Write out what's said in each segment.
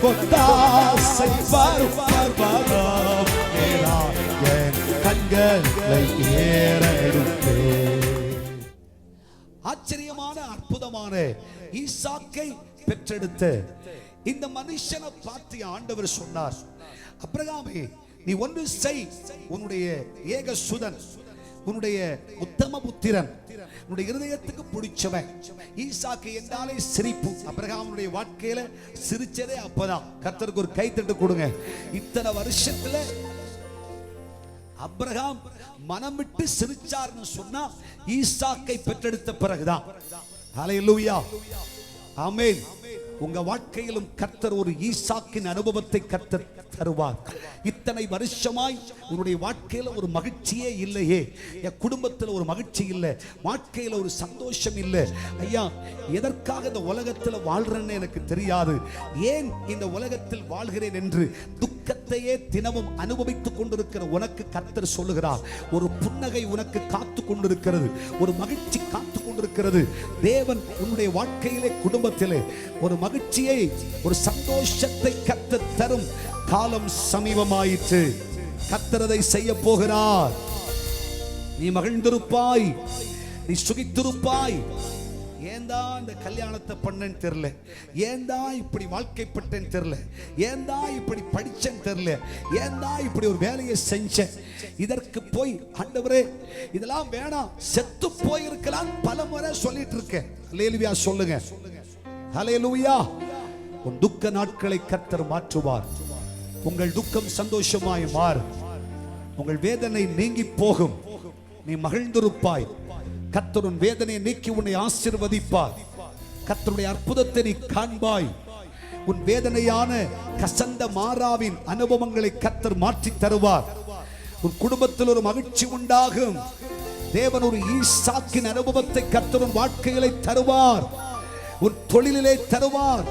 கொத்தாசை வரும் பர்வதம் மேலாய் என் கண்களை ஏறெடுப்பேன். ஆச்சரியமான அற்புதமான ஈசாக்கை பெற்றெடுத்த இந்த மனுஷனை பார்த்து ஆண்டவர் சொன்னார், ஆபிரகாமே நீ ஒன்று செய், உன்னுடைய ஏகசுதன், உன்னுடைய உத்தம புத்திரன், உன்னுடைய இருதயத்துக்கு பிடிச்சவன் ஈசாக்கு என்றாலே சிரிப்பு. ஆபிரகாமுடைய வாழ்க்கையில சிரிச்சதே அப்பதான். கர்த்தருக்கு ஒரு கைத்தட்டு கொடுங்க. இத்தனை வருஷத்துல ஆபிரகாம் மனம் விட்டு சிரிச்சார்னு சொன்னா ஈசாக்கை பெற்றெடுத்த பிறகுதான். ஹல்லேலூயா, ஆமென். உங்க வாழ்க்கையிலும் கர்த்தர் ஒரு ஈசாக்கின் அனுபவத்தை கர்த்தர் தருவார். இத்தனை வருஷமாய் உன்னுடைய வாழ்க்கையில ஒரு மகிழ்ச்சியே இல்லையே, என் குடும்பத்தில் ஒரு மகிழ்ச்சி இல்லை, வாழ்க்கையில ஒரு சந்தோஷம் இல்லை. ஐயா, எதற்காக இந்த உலகத்தில் வாழ்றேன்னு எனக்கு தெரியாது, ஏன் இந்த உலகத்தில் வாழ்கிறேன் என்று துக்கத்தையே தினமும் அனுபவித்துக் கொண்டிருக்கிற உனக்கு கர்த்தர் சொல்லுகிறார், ஒரு புன்னகை உனக்கு காத்து கொண்டிருக்கிறது, ஒரு மகிழ்ச்சி காத்து கொண்டிருக்கிறது. தேவன் உன்னுடைய வாழ்க்கையிலே குடும்பத்திலே ஒரு மகிழ்ச்சியை, ஒரு சந்தோஷத்தை கர்த்தர் தரும் காலம் சமீபமாயிற்று. கர்த்தர் அதை செய்ய போகிறார். நீ மகிழ்ந்திருப்பாய், நீ சுகித்திருப்பாய். ஏந்தா இந்த கல்யாணத்தை பண்ணேன்னு தெரியல, ஏந்தா இப்படி வாழ்க்கைப்பட்டேன்னு தெரியல, ஏந்தா இப்படி படிச்சேன்னு தெரியல, ஏந்தா இப்படி ஒரு வேலையை செஞ்சேன், இதற்கு போய் ஆண்டவரே இதெல்லாம் வேணாம், செத்து போயிருக்கலாம் பல முறை சொல்லிட்டு இருக்கேன். ஹல்லேலூயா சொல்லுங்க. ஹல்லேலூயா. உன் துக்க நாட்களை கர்த்தர் மாற்றுவார். உங்கள் துக்கம் சந்தோஷமாய் மாறும். உங்கள் வேதனை நீங்கி போகும். நீ மகிழ்ந்திருப்பாய். கர்த்தர் உன் வேதனையை நீக்கி உன்னை ஆசீர்வதிப்பார். கர்த்தருடைய அற்புதத்தை நீ காண்பாய். உன் வேதனையான கசந்த மாறாவின் அனுபவங்களை கர்த்தர் மாற்றி தருவார். உன் குடும்பத்தில் ஒரு மகிழ்ச்சி உண்டாகும். தேவன் ஒரு ஈசாக்கின் அனுபவத்தை கர்த்தர் உன் வாழ்க்கைகளை தருவார். உன் தொழிலிலே தருவார்,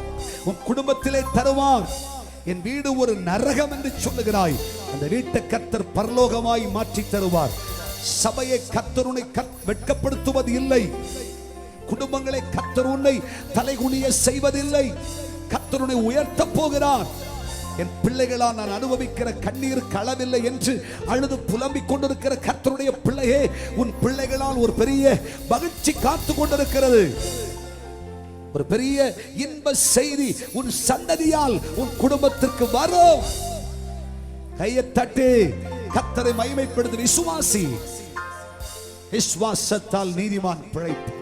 உன் குடும்பத்திலே தருவார். என் வீடு ஒரு நரகம் என்று சொல்லுகிறாய், அந்த வீட்டை கர்த்தர் பரலோகமாய் மாற்றி தருவார். சபையை கர்த்தர் உன்னை வெட்கப்படுத்துவது இல்லை. குடும்பங்களை கர்த்தர் உன்னை தலைகுனிய செய்வதில்லை. கர்த்தர் உன்னை உயர்த்த போகிறார். என் பிள்ளைகளால் நான் அனுபவிக்கிற கண்ணீருக்கு அளவில்லை என்று அழுது புலம்பிக் கொண்டிருக்கிற கர்த்தருடைய பிள்ளையே, உன் பிள்ளைகளால் ஒரு பெரிய மகிழ்ச்சி காத்து கொண்டிருக்கிறது. ஒரு பெரிய இன்ப செய்தி உன் சந்ததியால் உன் குடும்பத்திற்கு வரும். கையை தட்டி கர்த்தரை மகிமைப்படுத்து. விசுவாசி, விசுவாசத்தால் நீதிமான் பிழைப்பான்.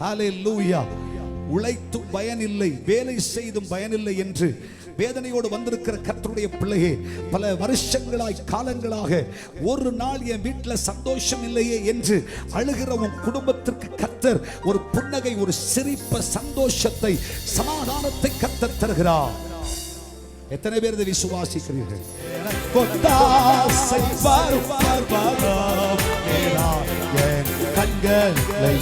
ஹல்லேலூயா. உழைத்தும் பயனில்லை, வேலை செய்தும் பயனில்லை என்று வேதனையோடு வந்திருக்கிற கர்த்தருடைய பிள்ளையே, பல வருஷங்களாய் காலங்களாக ஒரு நாள் என் வீட்டில் சந்தோஷம் இல்லையே என்று அழுகிற உன் குடும்பத்திற்கு கர்த்தர் ஒரு புன்னகை, ஒரு சிரிப்ப, சந்தோஷத்தை, சமாதானத்தை கர்த்தர் தருகிறார். எத்தனை பேர் இதை விசுவாசிக்கிறீர்கள்? கொத்தாசை வரும் பர்வதம் மேலாய் என் கண்களை